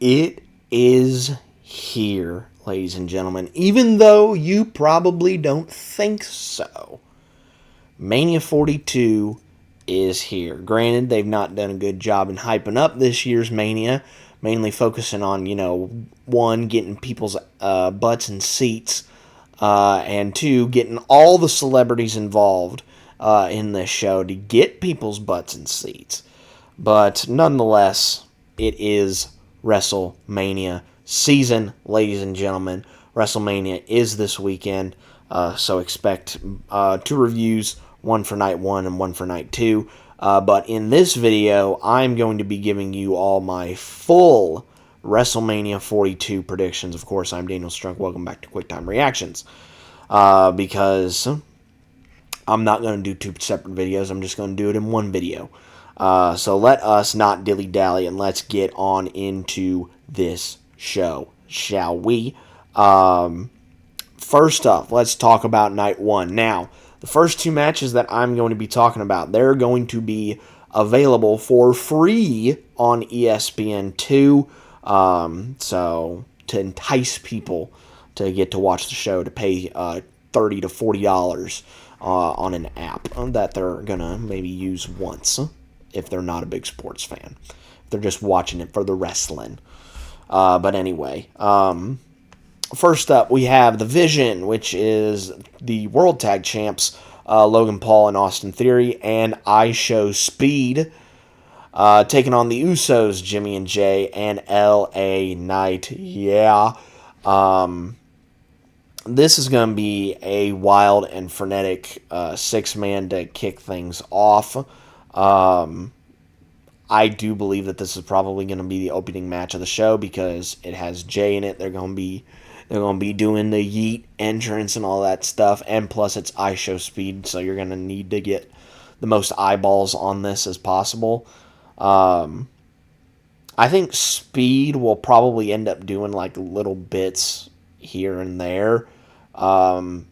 It is here, ladies and gentlemen, even though you probably don't think so. Mania 42 is here. Granted, they've not done a good job in hyping up this year's Mania, mainly focusing on, one, getting people's butts in seats, and two, getting all the celebrities involved in this show to get people's butts in seats. But nonetheless, it is WrestleMania season, ladies and gentlemen. WrestleMania is this weekend, so expect 2 reviews, one for night 1 and one for night 2. But in this video, I'm going to be giving you all my full WrestleMania 42 predictions. Of course, I'm Daniel Strunk. Welcome back to QuickTime Reactions. Because I'm not going to do 2 separate videos. I'm just going to do it in one video. So let us not dilly-dally and let's get on into this show, shall we? First up, let's talk about night 1. Now, the first 2 matches that I'm going to be talking about, they're going to be available for free on ESPN2. So to entice people to get to watch the show, to pay $30 to $40 on an app that they're going to maybe use once, if they're not a big sports fan. They're just watching it for the wrestling. But anyway, first up, we have The Vision, which is the World Tag Champs, Logan Paul and Austin Theory, and I Show Speed, taking on the Usos, Jimmy and Jay, and LA Knight. Yeah. This is going to be a wild and frenetic 6-man to kick things off. I do believe that this is probably going to be the opening match of the show because it has Jay in it. They're going to be doing the yeet entrance and all that stuff, and plus it's I Show Speed, so you're going to need to get the most eyeballs on this as possible. I think Speed will probably end up doing like little bits here and there. I've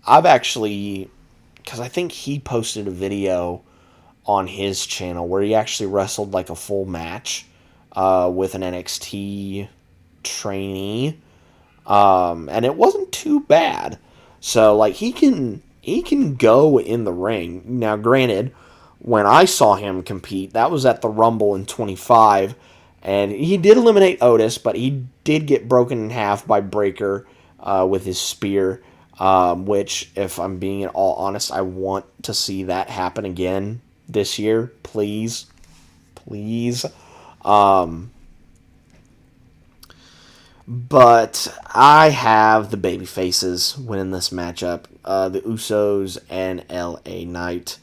actually, because I think he posted a video on his channel where he actually wrestled like a full match with an NXT trainee, and it wasn't too bad. So like he can go in the ring. Now granted, when I saw him compete, that was at the Rumble in 25, and he did eliminate Otis, but he did get broken in half by Breaker with his spear, which, if I'm being at all honest, I want to see that happen again this year, please. But I have the babyfaces winning this matchup. The Usos and LA Knight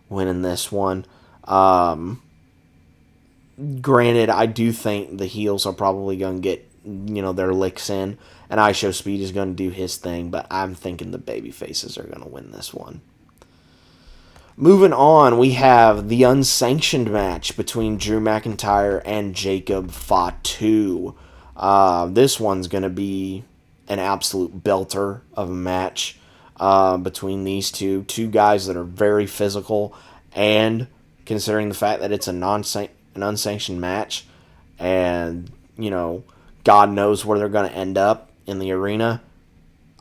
winning this one. Granted, I do think the heels are probably going to get, their licks in, and I Show Speed is going to do his thing, but I'm thinking the babyfaces are going to win this one. Moving on, we have the unsanctioned match between Drew McIntyre and Jacob Fatu. This one's going to be an absolute belter of a match between these two guys that are very physical, and considering the fact that it's an unsanctioned match, and, God knows where they're going to end up in the arena,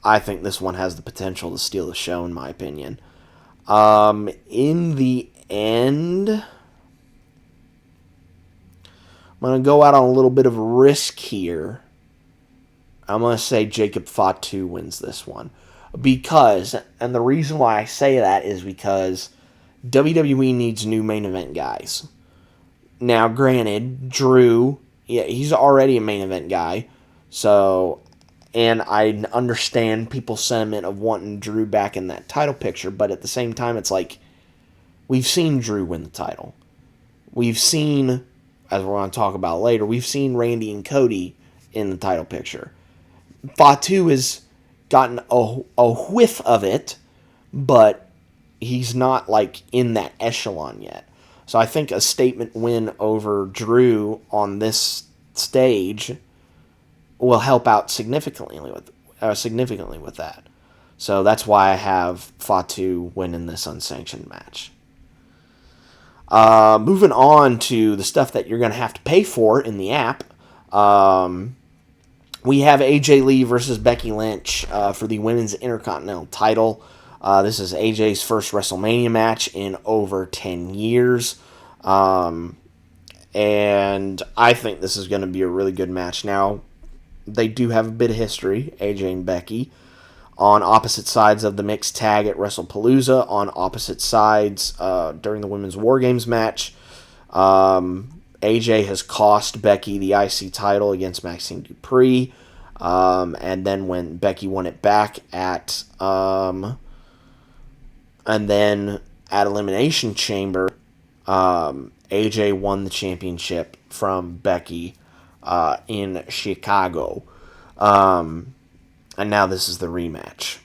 I think this one has the potential to steal the show, in my opinion. In the end, I'm going to go out on a little bit of risk here. I'm going to say Jacob Fatu wins this one. Because, and the reason why I say that is because WWE needs new main event guys. Now, granted, Drew, yeah, he's already a main event guy. So, and I understand people's sentiment of wanting Drew back in that title picture, but at the same time, it's like, we've seen Drew win the title. We've seen, as we're going to talk about later, we've seen Randy and Cody in the title picture. Fatu has gotten a whiff of it, but he's not, like, in that echelon yet. So I think a statement win over Drew on this stage will help out significantly with that. So that's why I have Fatu winning this unsanctioned match. Moving on to the stuff that you're going to have to pay for in the app. We have AJ Lee versus Becky Lynch for the Women's Intercontinental title. This is AJ's first WrestleMania match in over 10 years. And I think this is going to be a really good match. Now, they do have a bit of history, AJ and Becky, on opposite sides of the mixed tag at WrestlePalooza, on opposite sides during the Women's War Games match. AJ has cost Becky the IC title against Maxine Dupree. And then when Becky won it back at Elimination Chamber, AJ won the championship from Becky in Chicago. And now this is the rematch.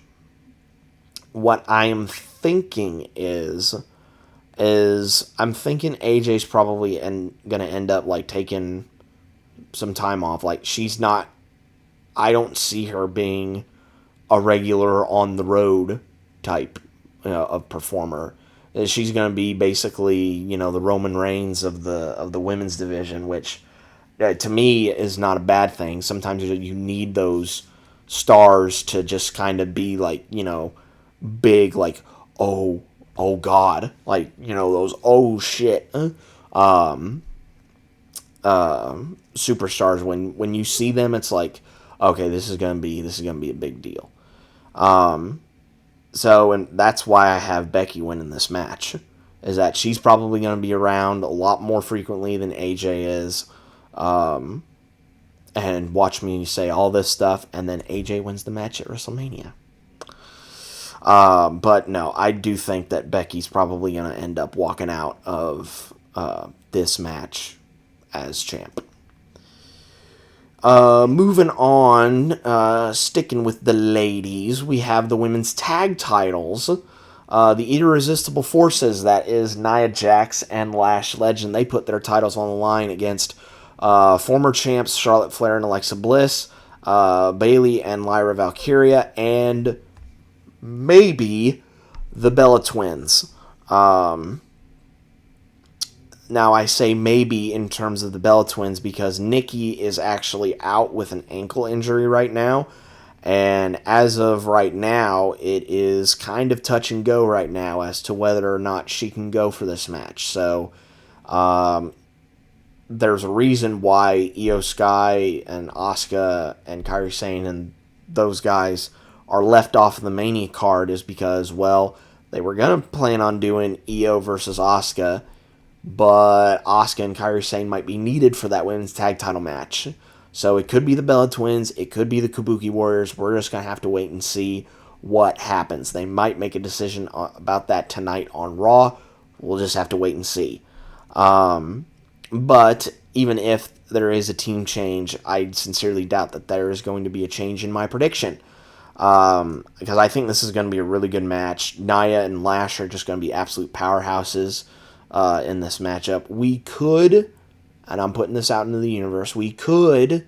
What I am thinking is I'm thinking AJ's probably going to end up like taking some time off. Like, she's not, I don't see her being a regular on the road type of performer. She's going to be basically, the Roman Reigns of the women's division, which to me is not a bad thing. Sometimes you need those stars to just kind of be like, big, like, oh God, like, those oh shit superstars. When you see them, it's like, okay, this is gonna be a big deal. So, and that's why I have Becky winning this match, is that she's probably going to be around a lot more frequently than AJ is. And watch me say all this stuff, and then AJ wins the match at WrestleMania. But no, I do think that Becky's probably going to end up walking out of this match as champ. Moving on, sticking with the ladies, we have the women's tag titles. The Irresistible Forces, that is Nia Jax and Lash Legend, they put their titles on the line against former champs Charlotte Flair and Alexa Bliss, Bayley and Lyra Valkyria, and maybe the Bella Twins. Now, I say maybe in terms of the Bella Twins because Nikki is actually out with an ankle injury right now. And as of right now, it is kind of touch and go right now as to whether or not she can go for this match. So, there's a reason why Io Sky and Asuka and Kairi Sane and those guys are left off of the Mania card, is because, well, they were going to plan on doing Io versus Asuka, but Asuka and Kairi Sane might be needed for that women's tag title match. So it could be the Bella Twins, it could be the Kabuki Warriors. We're just going to have to wait and see what happens. They might make a decision about that tonight on Raw. We'll just have to wait and see. But even if there is a team change, I sincerely doubt that there is going to be a change in my prediction. Because I think this is going to be a really good match. Nia and Lash are just going to be absolute powerhouses in this matchup. We could, and I'm putting this out into the universe, we could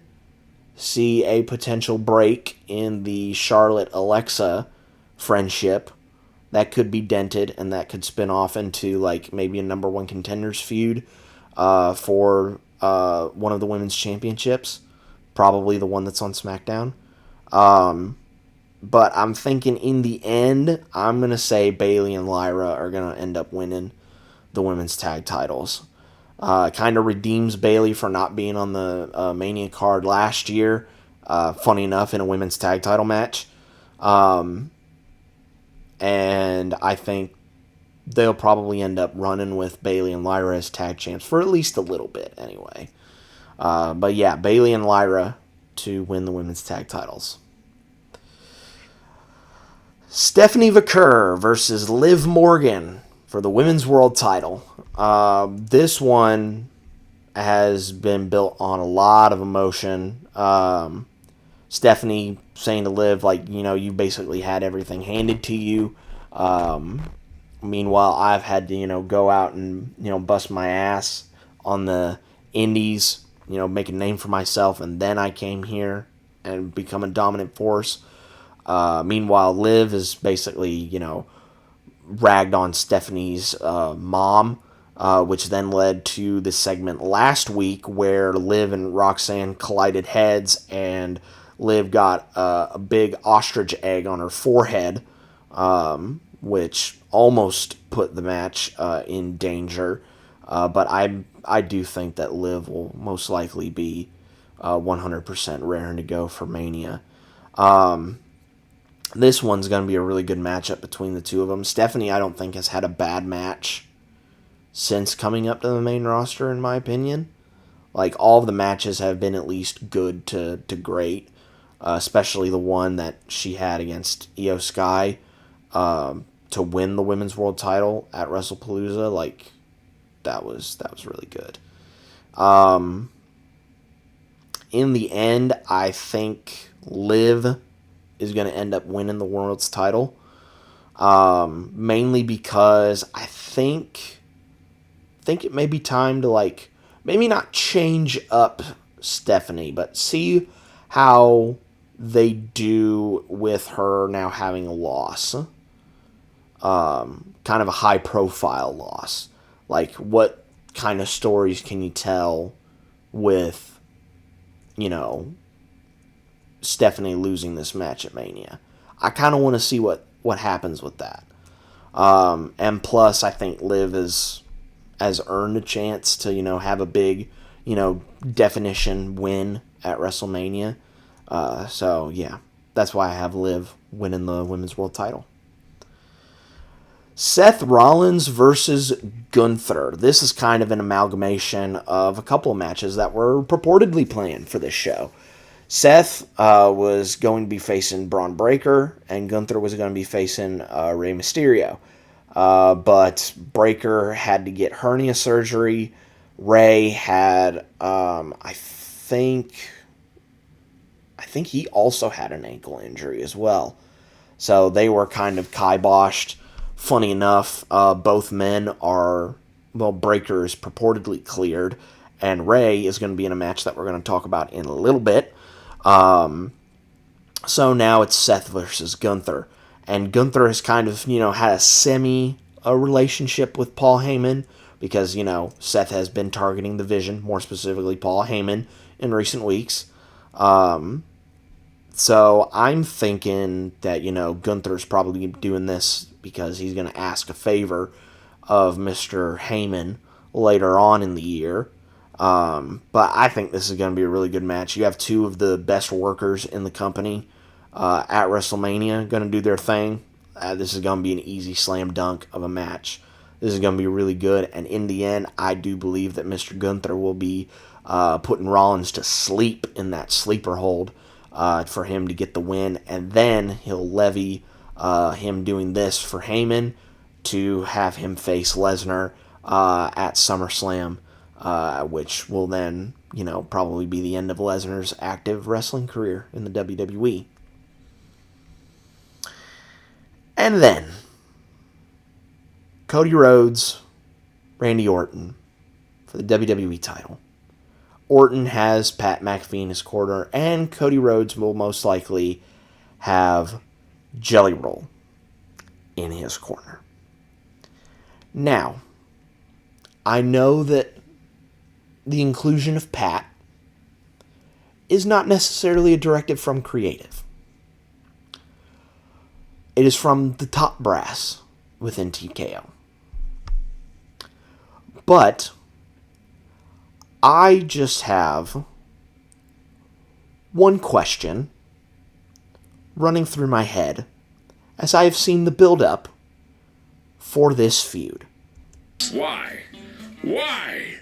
see a potential break in the Charlotte-Alexa friendship. That could be dented, and that could spin off into like maybe a number one contenders feud for one of the women's championships. Probably the one that's on SmackDown. But I'm thinking in the end, I'm going to say Bayley and Lyra are going to end up winning the women's tag titles. Kind of redeems Bayley for not being on the Mania card last year. Funny enough, in a women's tag title match. And I think they'll probably end up running with Bayley and Lyra as tag champs for at least a little bit anyway. But yeah, Bayley and Lyra to win the women's tag titles. Stephanievaquer versus Liv Morgan for the women's world title. This one has been built on a lot of emotion. Stephanie saying to Liv, like, you basically had everything handed to you. Meanwhile, I've had to, go out and, bust my ass on the indies, make a name for myself, and then I came here and become a dominant force. Meanwhile, Liv is basically, ragged on Stephanie's mom, which then led to the segment last week where Liv and Roxanne collided heads, and Liv got a big ostrich egg on her forehead, which almost put the match in danger. But I do think that Liv will most likely be 100% raring to go for Mania. This one's going to be a really good matchup between the two of them. Stephanie, I don't think, has had a bad match since coming up to the main roster, in my opinion. Like, all of the matches have been at least good to great, especially the one that she had against Io Sky to win the women's world title at WrestlePalooza. Like, that was really good. In the end, I think Liv is going to end up winning the world's title, mainly because I think it may be time to, like, maybe not change up Stephanie, but see how they do with her now having a loss. Kind of a high-profile loss. Like, what kind of stories can you tell with, Stephanie losing this match at Mania? I kind of want to see what happens with that. And plus, I think Liv has earned a chance to, have a big, definition win at WrestleMania. So, yeah, that's why I have Liv winning the Women's World title. Seth Rollins versus Gunther. This is kind of an amalgamation of a couple of matches that were purportedly planned for this show. Seth was going to be facing Braun Breaker, and Gunther was going to be facing Rey Mysterio. But Breaker had to get hernia surgery. Rey had, I think he also had an ankle injury as well. So they were kind of kiboshed. Funny enough, both men are, Breaker is purportedly cleared, and Rey is going to be in a match that we're going to talk about in a little bit. So now it's Seth versus Gunther. And Gunther has kind of, had a relationship with Paul Heyman because, Seth has been targeting the Vision, more specifically Paul Heyman, in recent weeks. So I'm thinking that, Gunther's probably doing this because he's going to ask a favor of Mr. Heyman later on in the year. But I think this is going to be a really good match. You have two of the best workers in the company at WrestleMania going to do their thing. This is going to be an easy slam dunk of a match. This is going to be really good. And in the end, I do believe that Mr. Gunther will be putting Rollins to sleep in that sleeper hold for him to get the win. And then he'll levy him doing this for Heyman to have him face Lesnar at SummerSlam, which will then, probably be the end of Lesnar's active wrestling career in the WWE. And then, Cody Rhodes, Randy Orton for the WWE title. Orton has Pat McAfee in his corner, and Cody Rhodes will most likely have Jelly Roll in his corner. Now, I know that the inclusion of Pat is not necessarily a directive from creative. It is from the top brass within TKO. But I just have one question running through my head as I have seen the build-up for this feud. Why? Why?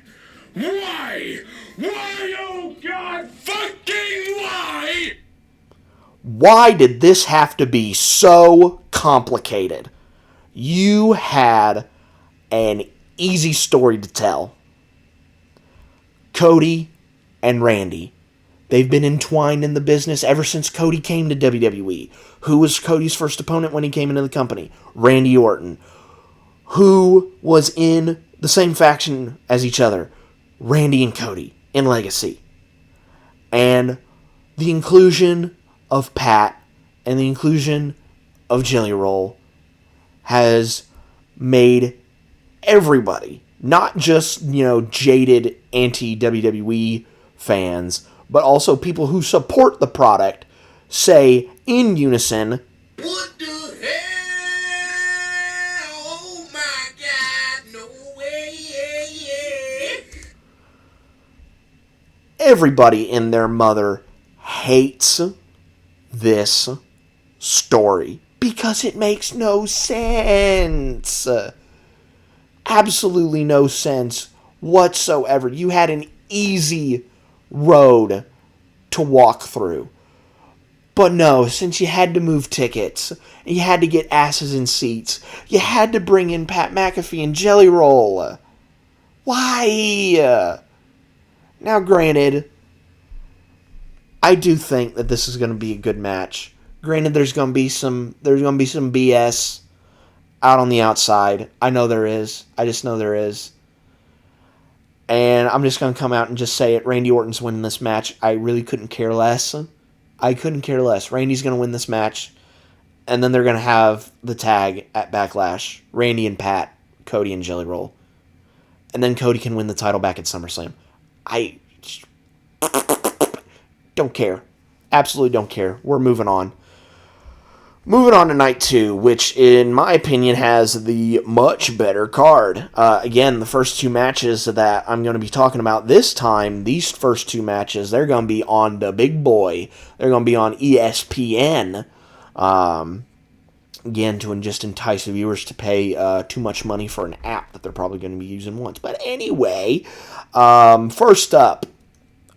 Why? Why, oh God, fucking why? Why did this have to be so complicated? You had an easy story to tell. Cody and Randy. They've been entwined in the business ever since Cody came to WWE. Who was Cody's first opponent when he came into the company? Randy Orton. Who was in the same faction as each other? Randy and Cody in Legacy. And the inclusion of Pat and the inclusion of Jelly Roll has made everybody not just, jaded anti-WWE fans, but also people who support the product, say in unison, What the hell? Oh my God, no way. everybody and their mother hates this story because it makes no sense. Absolutely no sense whatsoever. You had an easy road to walk through. But no, since you had to move tickets, and you had to get asses in seats, you had to bring in Pat McAfee and Jelly Roll. Why? Now, granted, I do think that this is going to be a good match. Granted, there's going to be some BS out on the outside. I know there is. I just know there is. And I'm just going to come out and just say it. Randy Orton's winning this match. I really couldn't care less. I couldn't care less. Randy's going to win this match. And then they're going to have the tag at Backlash. Randy and Pat, Cody and Jelly Roll. And then Cody can win the title back at SummerSlam. I don't care. Absolutely don't care. We're moving on. Moving on to night 2, which in my opinion has the much better card. Again, the first 2 matches that I'm going to be talking about this time, these first 2 matches, they're going to be on the big boy. They're going to be on ESPN. Again, to just entice viewers to pay too much money for an app that they're probably going to be using once. But anyway, first up,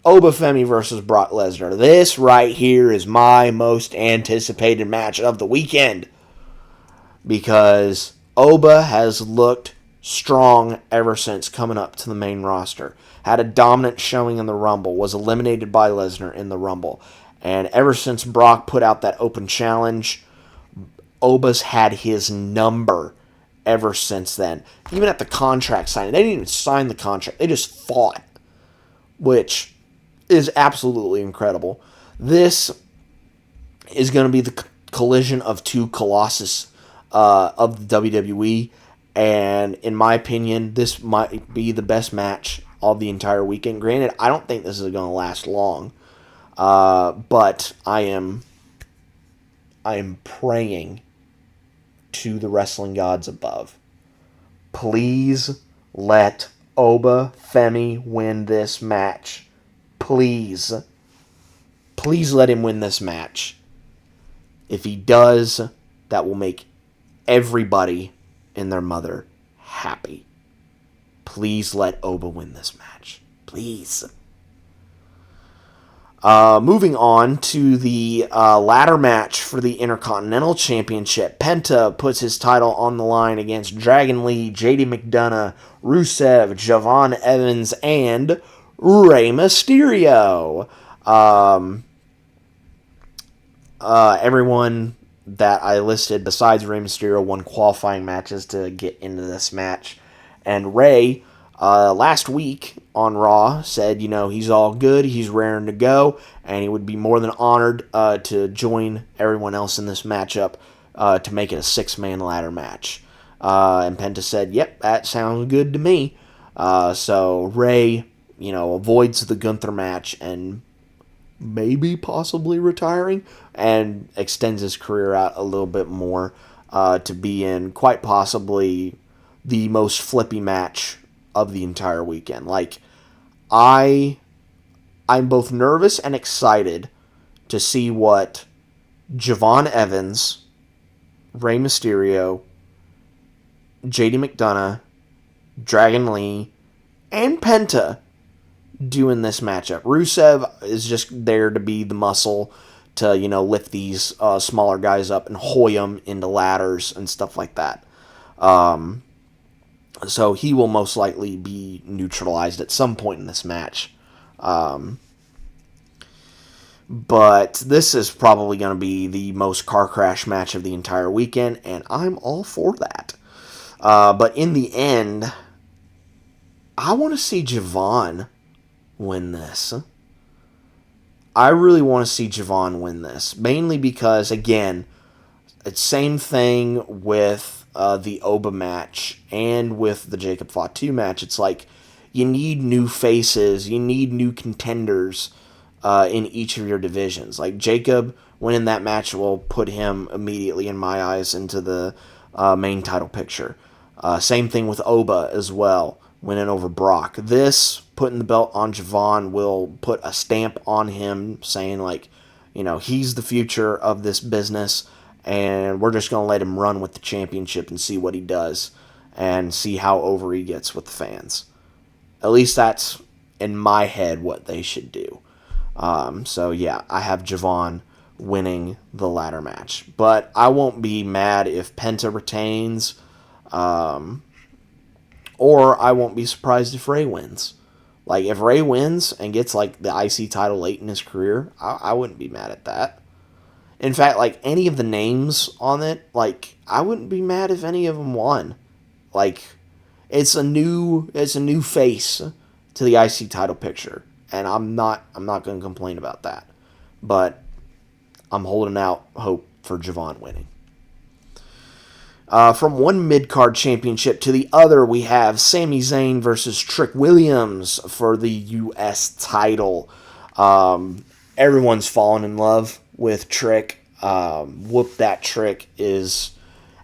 Oba Femi versus Brock Lesnar. This right here is my most anticipated match of the weekend, because Oba has looked strong ever since coming up to the main roster. Had a dominant showing in the Rumble, was eliminated by Lesnar in the Rumble. And ever since Brock put out that open challenge, Oba's had his number ever since then. Even at the contract signing, they didn't even sign the contract. They just fought, which is absolutely incredible. This is going to be the collision of 2 colossus of the WWE, and in my opinion, this might be the best match of the entire weekend. Granted, I don't think this is going to last long, but I am praying to the wrestling gods above. Please let Oba Femi win this match. Please. Please let him win this match. If he does, that will make everybody and their mother happy. Please let Oba win this match. Please. Moving on to the ladder match for the Intercontinental Championship. Penta puts his title on the line against Dragonlee, JD rusev, jevonevans, and Reymysterio. Everyone that I listed besides Reymysterio won qualifying matches to get into this match. And Rey, last week on Raw, said, he's all good, he's raring to go, and he would be more than honored to join everyone else in this matchup to make it a 6-man ladder match. And Penta said, yep, that sounds good to me. So Rey, avoids the Gunther match and maybe possibly retiring, and extends his career out a little bit more to be in quite possibly the most flippy match of the entire weekend. I'm both nervous and excited to see what Jevonevans, Rey Mysterio, JD McDonagh, Dragonlee, and Penta do in this matchup. Rusev is just there to be the muscle to, lift these smaller guys up and hoy them into ladders and stuff like that. So he will most likely be neutralized at some point in this match. But this is probably going to be the most car crash match of the entire weekend, and I'm all for that. But in the end, I want to see Jevon win this. I really want to see Jevon win this, mainly because, again, it's same thing with the Oba match and with the Jacob Fatu match, it's like you need new faces, you need new contenders in each of your divisions. Like Jacob winning that match will put him immediately, in my eyes, into the main title picture. Same thing with Oba as well, winning over Brock. This, putting the belt on Javon, will put a stamp on him, saying, like, you know, he's the future of this business, and we're just going to let him run with the championship and see what he does, and see how over he gets with the fans. At least that's, in my head, what they should do. So, yeah, I have Javon winning the ladder match. But I won't be mad if Penta retains, or I won't be surprised if Rey wins. Like, if Rey wins and gets, like, the IC title late in his career, I wouldn't be mad at that. In fact, like, any of the names on it, like, I wouldn't be mad if any of them won. Like, it's a new face to the IC title picture, and I'm not going to complain about that. But I'm holding out hope for Javon winning. From one mid-card championship to the other, we have Samizayn versus Trickwilliams for the U.S. title. Everyone's fallen in love with Trick. Whoop That Trick is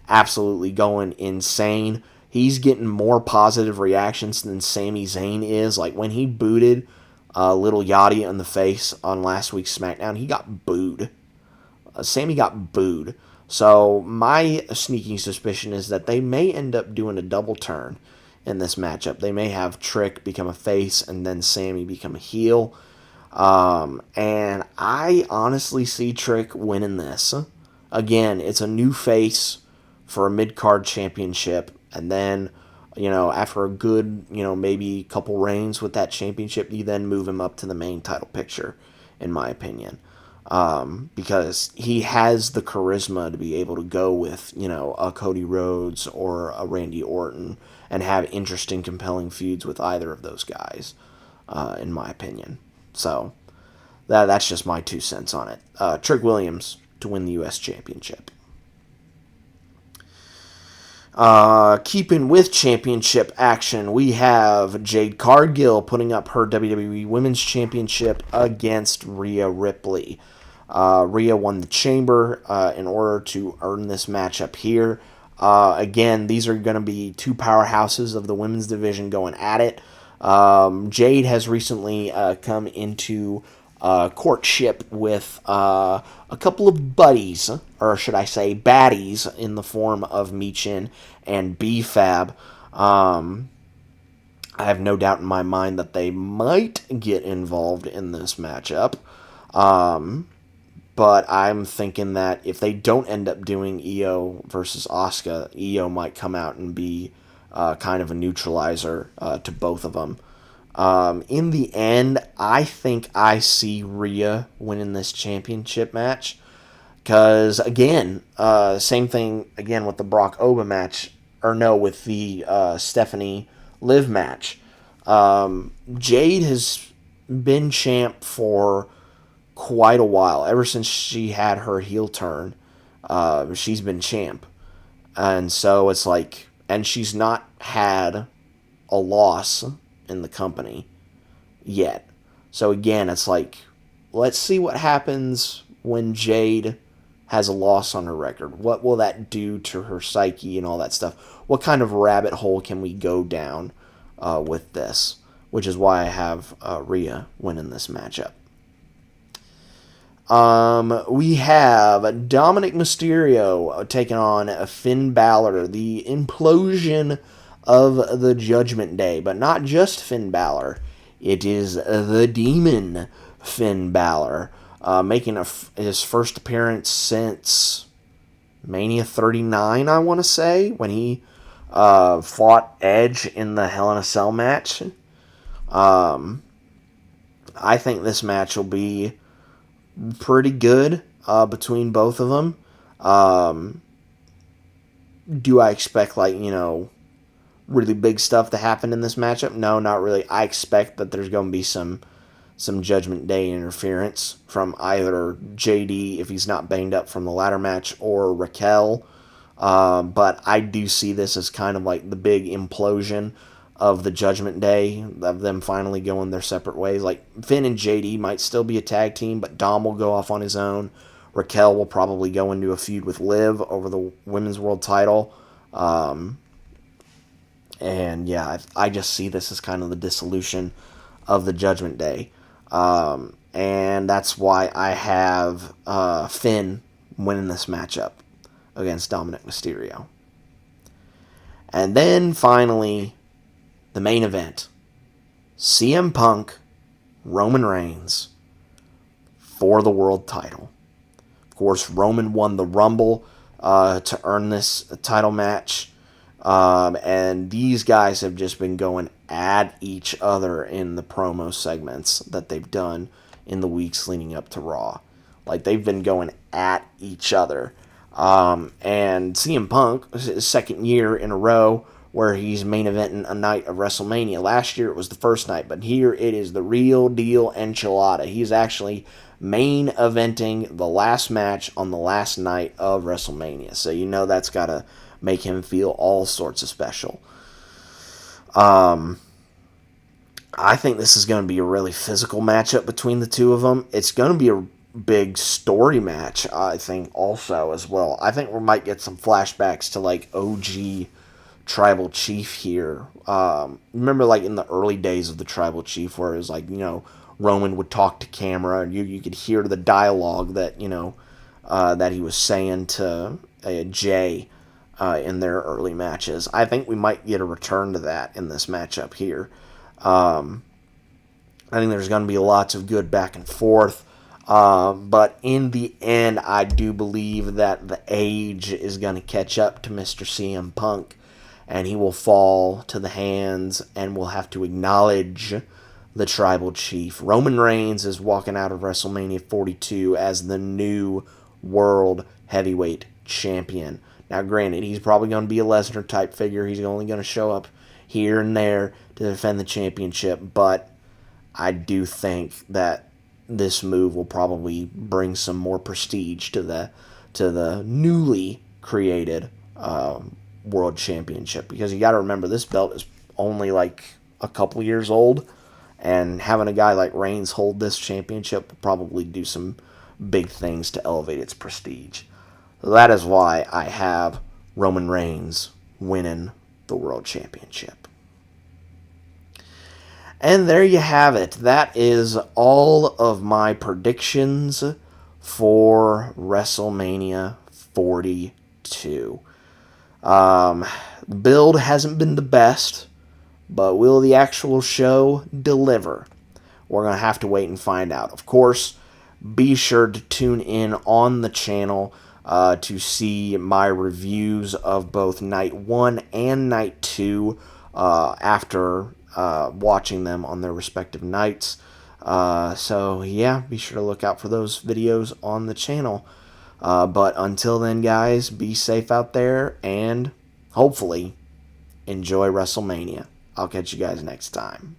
absolutely going insane. He's getting more positive reactions than Samizayn is. Like, when he booted Little Yachty in the face on last week's SmackDown, he got booed. Sammy got booed. So my sneaking suspicion is that they may end up doing a double turn in this matchup. They may have Trick become a face and then Sammy become a heel. And I honestly see Trick winning this. Again, it's a new face for a mid-card championship. And then, you know, after a good, you know, maybe couple reigns with that championship, you then move him up to the main title picture, in my opinion. Because he has the charisma to be able to go with, you know, a Cody Rhodes or a Randy Orton and have interesting, compelling feuds with either of those guys, in my opinion. So, that's just my 2 cents on it. Trick Williams to win the U.S. Championship. Keeping with championship action, we have Jade Cargill putting up her WWE Women's Championship against Rhea Ripley. Rhea won the Chamber in order to earn this matchup here. Again, these are going to be two powerhouses of the women's division going at it. Jade has recently come into courtship with a couple of buddies, or should I say baddies, in the form of Michin and B-Fab. I have no doubt in my mind that they might get involved in this matchup. But I'm thinking that if they don't end up doing Io versus Asuka, Io might come out and be kind of a neutralizer to both of them. In the end, I think I see Rhea winning this championship match. Because, again, same thing, again, with the Brock Oba match. Or no, with the Stephanie Liv match. Jade has been champ for quite a while. Ever since she had her heel turn, she's been champ. And so it's like... And she's not had a loss in the company yet. So again, it's like, let's see what happens when Jade has a loss on her record. What will that do to her psyche and all that stuff? What kind of rabbit hole can we go down with this? Which is why I have Rhea winning this matchup. We have Dominic Mysterio taking on Finn Balor. The implosion of the Judgment Day. But not just Finn Balor. It is the Demon Finn Balor. Making his first appearance since Mania 39, I want to say. When he fought Edge in the Hell in a Cell match. I think this match will be pretty good between both of them. Do I expect, like, you know, really big stuff to happen in this matchup? No, not really. I expect that there's going to be some Judgment Day interference from either JD, if he's not banged up from the ladder match, or Raquel. But I do see this as kind of like the big implosion of the Judgment Day, of them finally going their separate ways. Like, Finn and JD might still be a tag team, but Dom will go off on his own. Raquel will probably go into a feud with Liv over the Women's World title. And yeah, I just see this as kind of the dissolution of the Judgment Day. And that's why I have Finn winning this matchup against Dominic Mysterio. And then finally, the main event. CM Punk, Roman Reigns for the world title. Of course, Roman won the Rumble to earn this title match. And these guys have just been going at each other in the promo segments that they've done in the weeks leading up to Raw. Like, they've been going at each other. And CM Punk, his second year in a row where he's main eventing a night of WrestleMania. Last year it was the first night, but here it is the real deal enchilada. He's actually main eventing the last match on the last night of WrestleMania. So you know that's got to make him feel all sorts of special. I think this is going to be a really physical matchup between the two of them. It's going to be a big story match, I think, also as well. I think we might get some flashbacks to like OG Tribal Chief here. Remember, like, in the early days of the Tribal Chief, where it was like, you know, Roman would talk to camera, and you could hear the dialogue that, you know, that he was saying to Jay in their early matches. I think we might get a return to that in this matchup here. I think there's going to be lots of good back and forth. But in the end, I do believe that the age is going to catch up to Mr. CM Punk, and he will fall to the hands and will have to acknowledge the Tribal Chief. Roman Reigns is walking out of WrestleMania 42 as the new World Heavyweight Champion. Now, granted, he's probably going to be a Lesnar-type figure. He's only going to show up here and there to defend the championship, but I do think that this move will probably bring some more prestige to the newly created World Championship, because you got to remember, this belt is only like a couple years old, and having a guy like Reigns hold this championship will probably do some big things to elevate its prestige. So that is why I have Roman Reigns winning the World Championship. And there you have it. That is all of my predictions for WrestleMania 42. Build hasn't been the best, but will the actual show deliver? We're going to have to wait and find out. Of course, be sure to tune in on the channel to see my reviews of both Night 1 and Night 2 after watching them on their respective nights. So, yeah, be sure to look out for those videos on the channel. But until then, guys, be safe out there, and hopefully enjoy WrestleMania. I'll catch you guys next time.